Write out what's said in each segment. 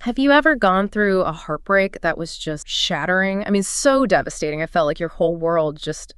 Have you ever gone through a heartbreak that was just shattering? I mean, so devastating. I felt like your whole world just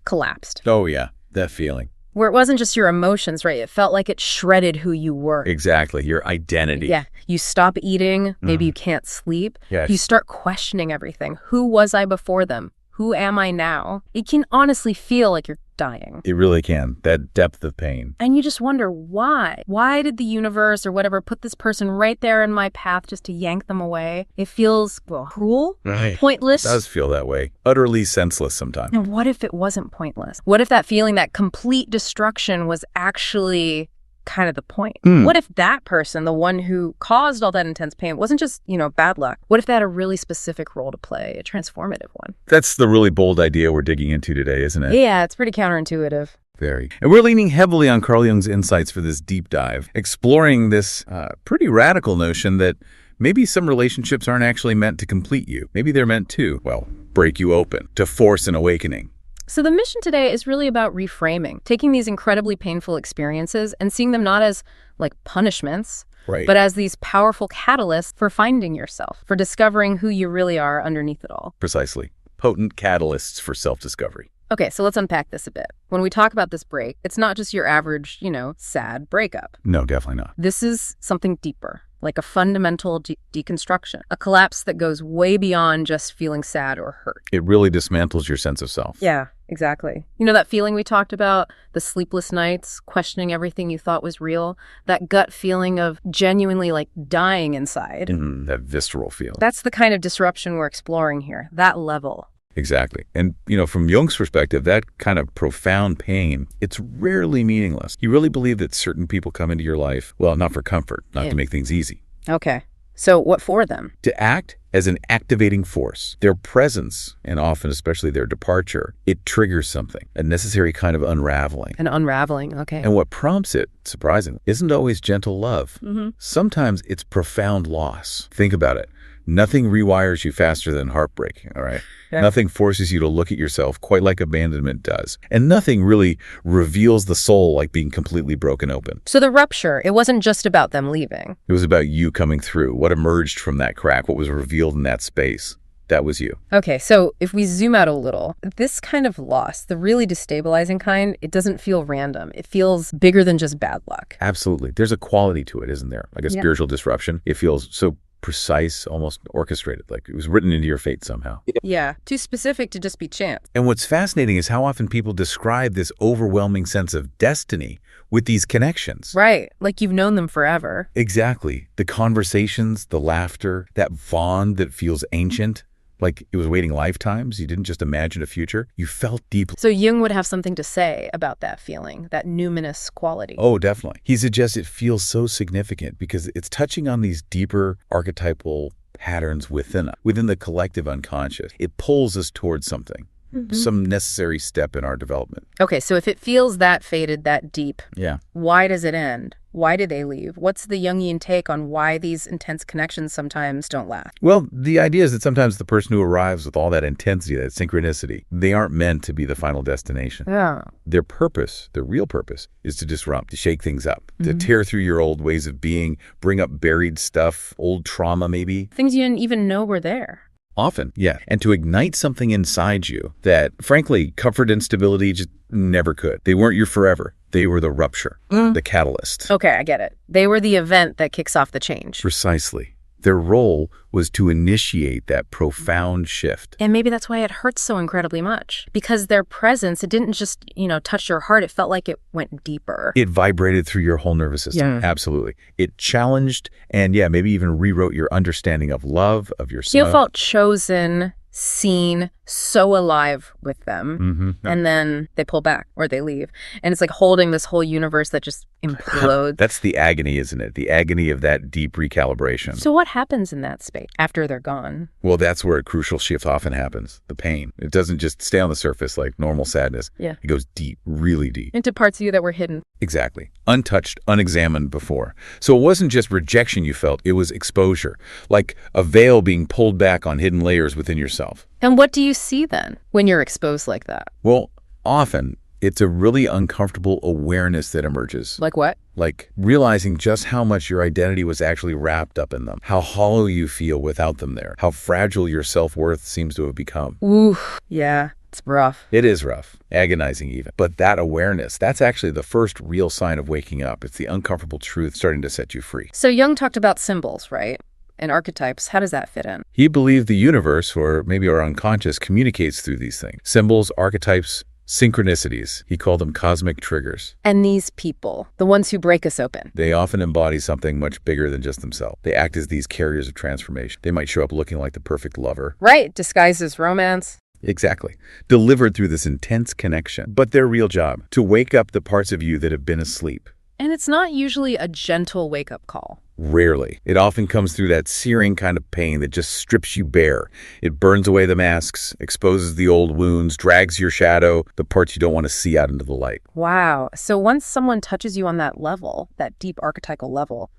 collapsed. Oh, yeah, that feeling. Where it wasn't just your emotions, right? It felt like it shredded who you were. Exactly, your identity. Yeah. You stop eating. Maybe you can't sleep. Yes. You start questioning everything. Who was I before them? Who am I now? It can honestly feel like you're dying. It really can, that depth of pain. And you just wonder why. Why did the universe or whatever put this person right there in my path just to yank them away? It feels, well, cruel, Right. pointless. It does feel that way. Utterly senseless sometimes. And what if it wasn't pointless? What if that feeling, that complete destruction was actually kind of the point? What if that person, the one who caused all that intense pain, wasn't just, bad luck? What if they had a really specific role to play, a transformative one? That's the really bold idea we're digging into today, isn't it? Yeah, it's pretty counterintuitive. Very. And we're leaning heavily on Carl Jung's insights for this deep dive, exploring this pretty radical notion that maybe some relationships aren't actually meant to complete you. Maybe they're meant to, well, break you open, to force an awakening. So the mission today is really about reframing, taking these incredibly painful experiences and seeing them not as like punishments, Right. but as these powerful catalysts for finding yourself, for discovering who you really are underneath it all. Precisely. Potent catalysts for self-discovery. Okay, so let's unpack this a bit. When we talk about this break, it's not just your average, sad breakup. No, definitely not. This is something deeper, like a fundamental deconstruction, a collapse that goes way beyond just feeling sad or hurt. It really dismantles your sense of self. Yeah, exactly. You know that feeling we talked about, the sleepless nights, questioning everything you thought was real, that gut feeling of genuinely like dying inside. That visceral feeling. That's the kind of disruption we're exploring here, that level. Exactly. And, from Jung's perspective, that kind of profound pain, it's rarely meaningless. You really believe that certain people come into your life, well, not for comfort, not to make things easy. Okay. So what for them? To act as an activating force. Their presence, and often especially their departure, it triggers something, a necessary kind of unraveling. An unraveling, okay. And what prompts it, surprisingly, isn't always gentle love. Sometimes it's profound loss. Think about it. Nothing rewires you faster than heartbreak, all right? Yeah. Nothing forces you to look at yourself quite like abandonment does. And nothing really reveals the soul like being completely broken open. So the rupture, it wasn't just about them leaving. It was about you coming through, what emerged from that crack, what was revealed in that space. That was you. Okay, so if we zoom out a little, this kind of loss, the really destabilizing kind, it doesn't feel random. It feels bigger than just bad luck. Absolutely. There's a quality to it, isn't there? Like a spiritual disruption. It feels so precise, almost orchestrated, like it was written into your fate somehow. Yeah, too specific to just be chance. And what's fascinating is how often people describe this overwhelming sense of destiny with these connections. Right, like you've known them forever. Exactly. The conversations, the laughter, that bond that feels ancient, like it was waiting lifetimes. You didn't just imagine a future. You felt deeply. So Jung would have something to say about that feeling, that numinous quality. Oh, definitely. He suggests it feels so significant because it's touching on these deeper archetypal patterns within the collective unconscious. It pulls us towards something, some necessary step in our development. Okay, so if it feels that faded, that deep, Yeah. why does it end? Why do they leave? What's the Jungian take on why these intense connections sometimes don't last? Well, the idea is that sometimes the person who arrives with all that intensity, that synchronicity, they aren't meant to be the final destination. Yeah. Their purpose, their real purpose, is to disrupt, to shake things up, to tear through your old ways of being, bring up buried stuff, old trauma maybe. Things you didn't even know were there. Often, yeah. And to ignite something inside you that, frankly, comfort and stability just never could. They weren't your forever. They were the rupture, the catalyst. Okay, I get it. They were the event that kicks off the change. Precisely. Their role was to initiate that profound shift. And maybe that's why it hurts so incredibly much. Because their presence, it didn't just, touch your heart. It felt like it went deeper. It vibrated through your whole nervous system. Yeah. Absolutely. It challenged and, maybe even rewrote your understanding of love, of yourself. You felt chosen, seen, so alive with them. And then they pull back or they leave. And it's like holding this whole universe that just implodes. That's the agony, isn't it? The agony of that deep recalibration. So what happens in that space after they're gone? Well, that's where a crucial shift often happens. The pain. It doesn't just stay on the surface like normal sadness. Yeah. It goes deep, really deep. Into parts of you that were hidden. Exactly. Untouched, unexamined before. So it wasn't just rejection you felt, it was exposure. Like a veil being pulled back on hidden layers within yourself. And what do you see then when you're exposed like that? Well, often It's a really uncomfortable awareness that emerges. Like what? Like realizing just how much your identity was actually wrapped up in them, how hollow you feel without them there, how fragile your self-worth seems to have become. Ooh, yeah, it's rough. It is rough, agonizing even. But that awareness, that's actually the first real sign of waking up. It's the uncomfortable truth starting to set you free. So Jung talked about symbols, right? And archetypes. How does that fit in? He believed the universe, or maybe our unconscious, communicates through these things. Symbols, archetypes, synchronicities. He called them cosmic triggers. And these people, the ones who break us open. They often embody something much bigger than just themselves. They act as these carriers of transformation. They might show up looking like the perfect lover. Right, disguised as romance. Exactly. Delivered through this intense connection. But their real job, to wake up the parts of you that have been asleep. And it's not usually a gentle wake-up call. Rarely. It often comes through that searing kind of pain that just strips you bare. It burns away the masks, exposes the old wounds, drags your shadow, the parts you don't want to see out into the light. Wow. So once someone touches you on that level, that deep archetypal level,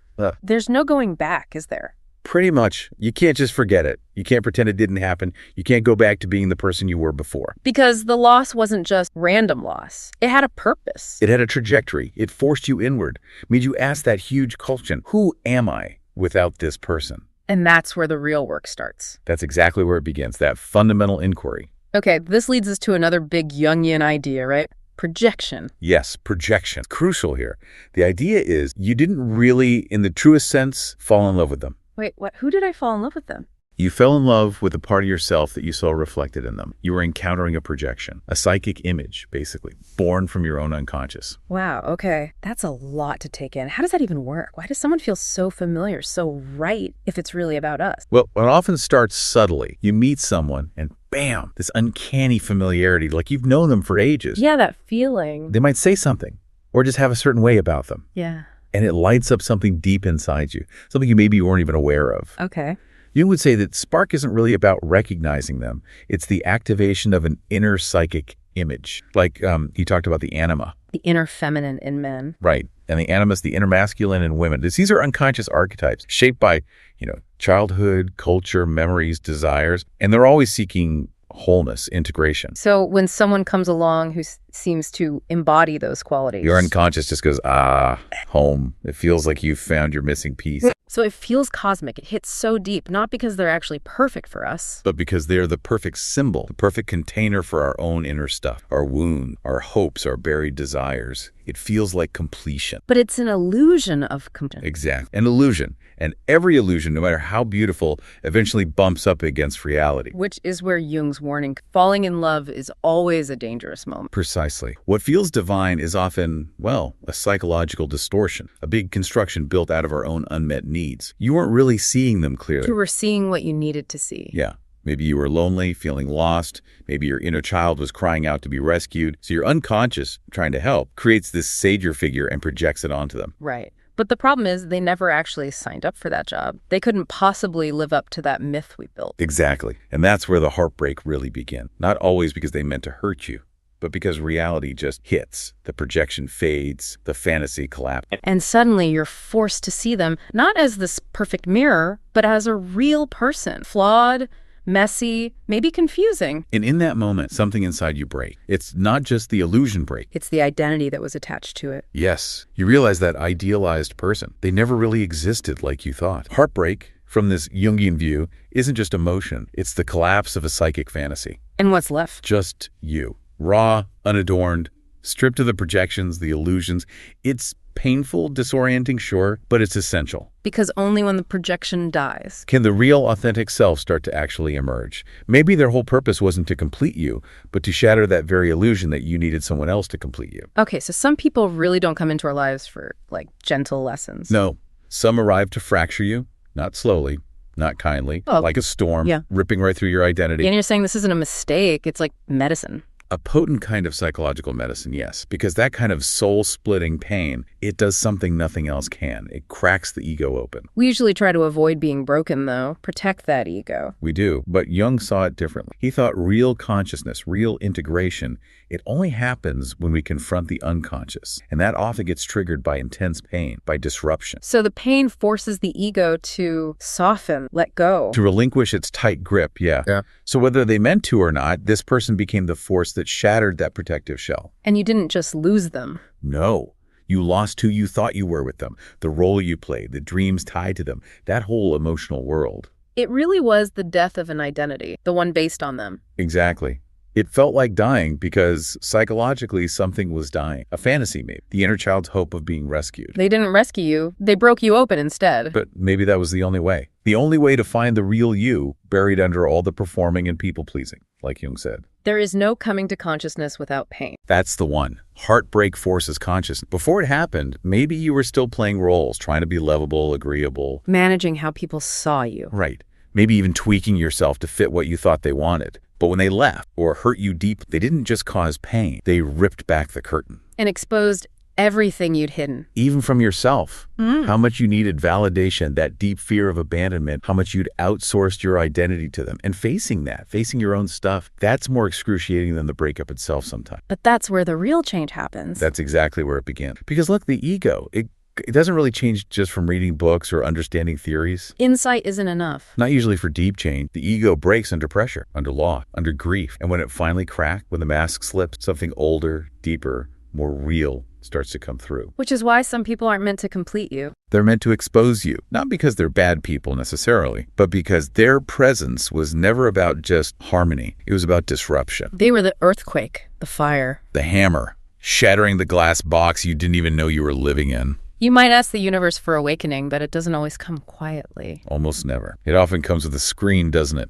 there's no going back, is there? Pretty much. You can't just forget it. You can't pretend it didn't happen. You can't go back to being the person you were before. Because the loss wasn't just random loss. It had a purpose. It had a trajectory. It forced you inward. Made you ask that huge question, who am I without this person? And that's where the real work starts. That's exactly where it begins, that fundamental inquiry. Okay, this leads us to another big Jungian idea, right? Projection. Yes, projection. It's crucial here. The idea is you didn't really, in the truest sense, fall in love with them. Wait, what? Who did I fall in love with then? You fell in love with a part of yourself that you saw reflected in them. You were encountering a projection, a psychic image, basically, born from your own unconscious. Wow, okay. That's a lot to take in. How does that even work? Why does someone feel so familiar, so right, if it's really about us? Well, it often starts subtly. You meet someone and bam, this uncanny familiarity, like you've known them for ages. Yeah, that feeling. They might say something or just have a certain way about them. Yeah. And it lights up something deep inside you, something you maybe weren't even aware of. Okay. Jung would say that spark isn't really about recognizing them. It's the activation of an inner psychic image. Like he talked about the anima. The inner feminine in men. Right. And the animus, the inner masculine in women. These are unconscious archetypes shaped by, childhood, culture, memories, desires. And they're always seeking wholeness, integration. So when someone comes along who seems to embody those qualities. Your unconscious just goes, home. It feels like you've found your missing piece. So it feels cosmic. It hits so deep, not because they're actually perfect for us. But because they're the perfect symbol, the perfect container for our own inner stuff, our wound, our hopes, our buried desires. It feels like completion. But it's an illusion of completion. Exactly. An illusion. And every illusion, no matter how beautiful, eventually bumps up against reality. Which is where Jung's warning, falling in love is always a dangerous moment. Precisely. What feels divine is often, a psychological distortion, a big construction built out of our own unmet needs. You weren't really seeing them clearly. You were seeing what you needed to see. Yeah. Maybe you were lonely, feeling lost. Maybe your inner child was crying out to be rescued. So your unconscious, trying to help, creates this savior figure and projects it onto them. Right. But the problem is they never actually signed up for that job. They couldn't possibly live up to that myth we built. Exactly. And that's where the heartbreak really begins. Not always because they meant to hurt you, but because reality just hits. The projection fades, the fantasy collapses. And suddenly you're forced to see them not as this perfect mirror, but as a real person. Flawed, messy, maybe confusing. And in that moment, something inside you breaks. It's not just the illusion break. It's the identity that was attached to it. Yes. You realize that idealized person, they never really existed like you thought. Heartbreak, from this Jungian view, isn't just emotion. It's the collapse of a psychic fantasy. And what's left? Just you. Raw, unadorned, stripped of the projections, the illusions. It's painful, disorienting, sure, but it's essential. Because only when the projection dies can the real, authentic self start to actually emerge. Maybe their whole purpose wasn't to complete you, but to shatter that very illusion that you needed someone else to complete you. Okay, so some people really don't come into our lives for, gentle lessons. No. Some arrive to fracture you, not slowly, not kindly, like a storm, ripping right through your identity. And you're saying this isn't a mistake, it's like medicine. A potent kind of psychological medicine, yes, because that kind of soul-splitting pain, it does something nothing else can. It cracks the ego open. We usually try to avoid being broken, though. Protect that ego. We do, but Jung saw it differently. He thought real consciousness, real integration, it only happens when we confront the unconscious. And that often gets triggered by intense pain, by disruption. So the pain forces the ego to soften, let go. To relinquish its tight grip, yeah. So whether they meant to or not, this person became the force that shattered that protective shell. And you didn't just lose them. No. You lost who you thought you were with them, the role you played, the dreams tied to them, that whole emotional world. It really was the death of an identity, the one based on them. Exactly. It felt like dying because psychologically something was dying. A fantasy maybe. The inner child's hope of being rescued. They didn't rescue you. They broke you open instead. But maybe that was the only way. The only way to find the real you buried under all the performing and people-pleasing, like Jung said. There is no coming to consciousness without pain. That's the one. Heartbreak forces consciousness. Before it happened, maybe you were still playing roles, trying to be lovable, agreeable. Managing how people saw you. Right. Maybe even tweaking yourself to fit what you thought they wanted. But when they left or hurt you deep, they didn't just cause pain. They ripped back the curtain. And exposed everything you'd hidden. Even from yourself. How much you needed validation, that deep fear of abandonment, how much you'd outsourced your identity to them. And facing that, facing your own stuff, that's more excruciating than the breakup itself sometimes. But that's where the real change happens. That's exactly where it began. Because look, the ego, it doesn't really change just from reading books or understanding theories. Insight isn't enough. Not usually for deep change. The ego breaks under pressure, under loss, under grief. And when it finally cracks, when the mask slips, something older, deeper, more real starts to come through. Which is why some people aren't meant to complete you. They're meant to expose you, not because they're bad people necessarily, but because their presence was never about just harmony. It was about disruption. They were the earthquake, the fire. The hammer, shattering the glass box you didn't even know you were living in. You might ask the universe for awakening, but it doesn't always come quietly. Almost never. It often comes with a scream, doesn't it?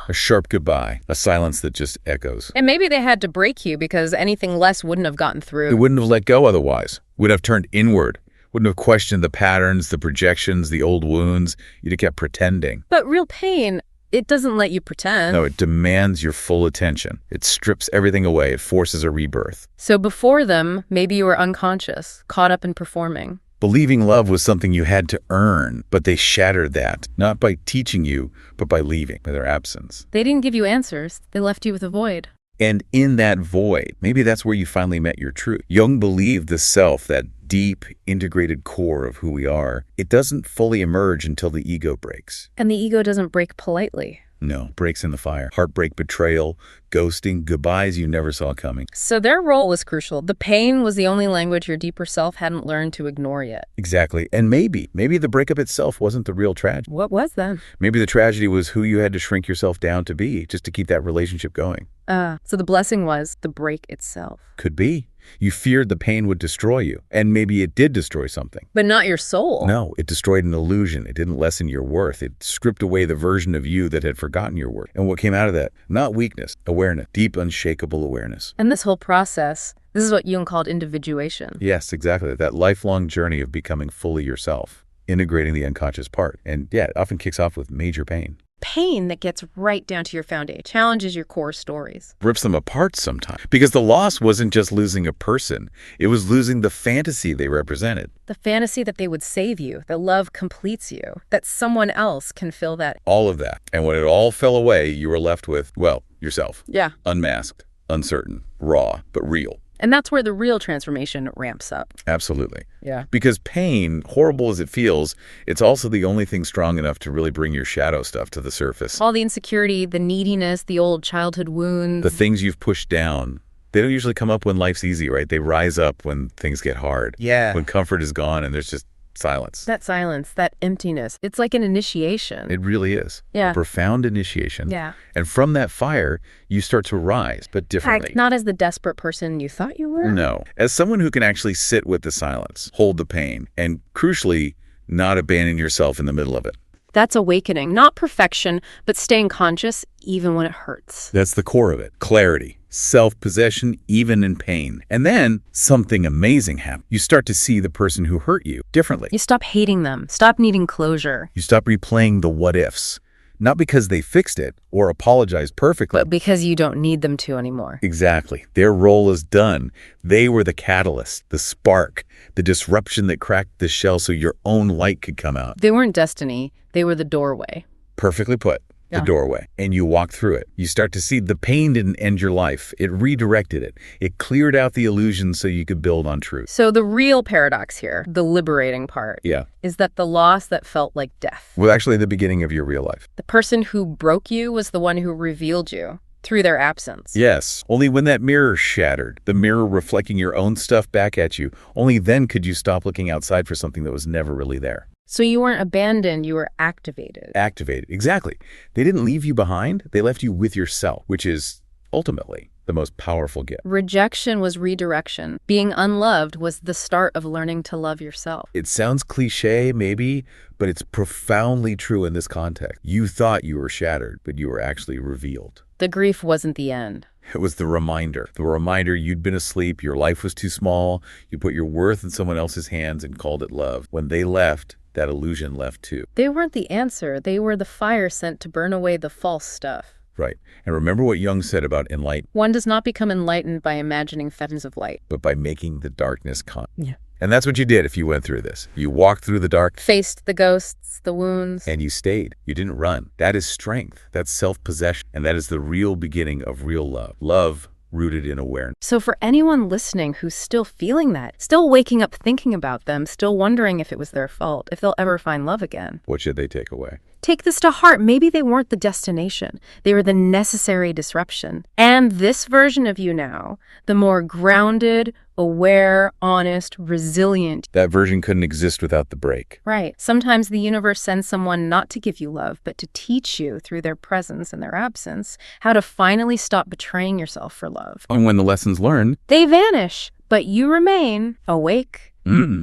A sharp goodbye, a silence that just echoes. And maybe they had to break you because anything less wouldn't have gotten through. It wouldn't have let go otherwise. Would have turned inward. Wouldn't have questioned the patterns, the projections, the old wounds. You'd have kept pretending. But real pain, it doesn't let you pretend. No, it demands your full attention. It strips everything away. It forces a rebirth. So before them, maybe you were unconscious, caught up in performing. Believing love was something you had to earn, but they shattered that, not by teaching you, but by leaving, by their absence. They didn't give you answers. They left you with a void. And in that void, maybe that's where you finally met your truth. Jung believed the self, that deep, integrated core of who we are, it doesn't fully emerge until the ego breaks. And the ego doesn't break politely. No, breaks in the fire. Heartbreak, betrayal, ghosting, goodbyes you never saw coming. So their role was crucial. The pain was the only language your deeper self hadn't learned to ignore yet. Exactly. And maybe the breakup itself wasn't the real tragedy. What was then? Maybe the tragedy was who you had to shrink yourself down to be just to keep that relationship going. So the blessing was the break itself. Could be. You feared the pain would destroy you, and maybe it did destroy something. But not your soul. No, it destroyed an illusion. It didn't lessen your worth. It stripped away the version of you that had forgotten your worth. And what came out of that? Not weakness, awareness, deep, unshakable awareness. And this whole process, this is what Jung called individuation. Yes, exactly. That lifelong journey of becoming fully yourself, integrating the unconscious part. And yeah, it often kicks off with major pain. Pain that gets right down to your foundation, challenges your core stories. Rips them apart sometimes. Because the loss wasn't just losing a person. It was losing the fantasy they represented. The fantasy that they would save you, that love completes you, that someone else can fill that. All of that. And when it all fell away, you were left with, well, yourself. Yeah. Unmasked, uncertain, raw, but real. And that's where the real transformation ramps up. Absolutely. Yeah. Because pain, horrible as it feels, it's also the only thing strong enough to really bring your shadow stuff to the surface. All the insecurity, the neediness, the old childhood wounds. The things you've pushed down. They don't usually come up when life's easy, right? They rise up when things get hard. Yeah. When comfort is gone and there's just silence. That silence, that emptiness. It's like an initiation. It really is. Yeah. A profound initiation. Yeah. And from that fire, you start to rise, but differently. Not as the desperate person you thought you were. No. As someone who can actually sit with the silence, hold the pain, and crucially, not abandon yourself in the middle of it. That's awakening. Not perfection, but staying conscious even when it hurts. That's the core of it. Clarity. Self-possession, even in pain. And then something amazing happens. You start to see the person who hurt you differently. You stop hating them. Stop needing closure. You stop replaying the what-ifs. Not because they fixed it or apologized perfectly. But because you don't need them to anymore. Exactly. Their role is done. They were the catalyst, the spark, the disruption that cracked the shell so your own light could come out. They weren't destiny. They were the doorway. Perfectly put. The doorway. And you walk through it. You start to see the pain didn't end your life. It redirected it. It cleared out the illusions so you could build on truth. So the real paradox here, the liberating part, is that the loss that felt like death. Well, actually, the beginning of your real life. The person who broke you was the one who revealed you. through their absence. Yes, only when that mirror shattered, the mirror reflecting your own stuff back at you, only then could you stop looking outside for something that was never really there. So you weren't abandoned, you were activated. Activated, exactly. They didn't leave you behind, they left you with yourself, which is ultimately the most powerful gift. Rejection was redirection. Being unloved was the start of learning to love yourself. It sounds cliche, maybe, but it's profoundly true in this context. You thought you were shattered, but you were actually revealed. The grief wasn't the end. It was the reminder you'd been asleep, your life was too small, you put your worth in someone else's hands and called it love. When they left, that illusion left too. They weren't the answer. They were the fire sent to burn away the false stuff. Right. And remember what Jung said about enlightenment. One does not become enlightened by imagining phantoms of light, but by making the darkness come. Yeah. And that's what you did if you went through this. You walked through the dark. Faced the ghosts, the wounds. And you stayed. You didn't run. That is strength. That's self-possession. And that is the real beginning of real love. Love rooted in awareness. So for anyone listening who's still feeling that, still waking up thinking about them, still wondering if it was their fault, if they'll ever find love again, what should they take away? Take this to heart. Maybe they weren't the destination. They were the necessary disruption. And this version of you now, the more grounded, aware, honest, resilient. That version couldn't exist without the break. Right. Sometimes the universe sends someone not to give you love, but to teach you through their presence and their absence how to finally stop betraying yourself for love. And when the lessons learned, they vanish, but you remain awake,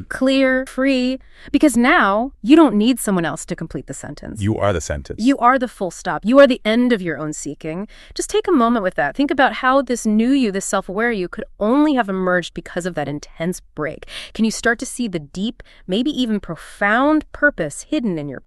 clear, free, because now you don't need someone else to complete the sentence. You are the sentence. You are the full stop. You are the end of your own seeking. Just take a moment with that. Think about how this new you, this self-aware you, could only have emerged because of that intense break. Can you start to see the deep, maybe even profound purpose hidden in your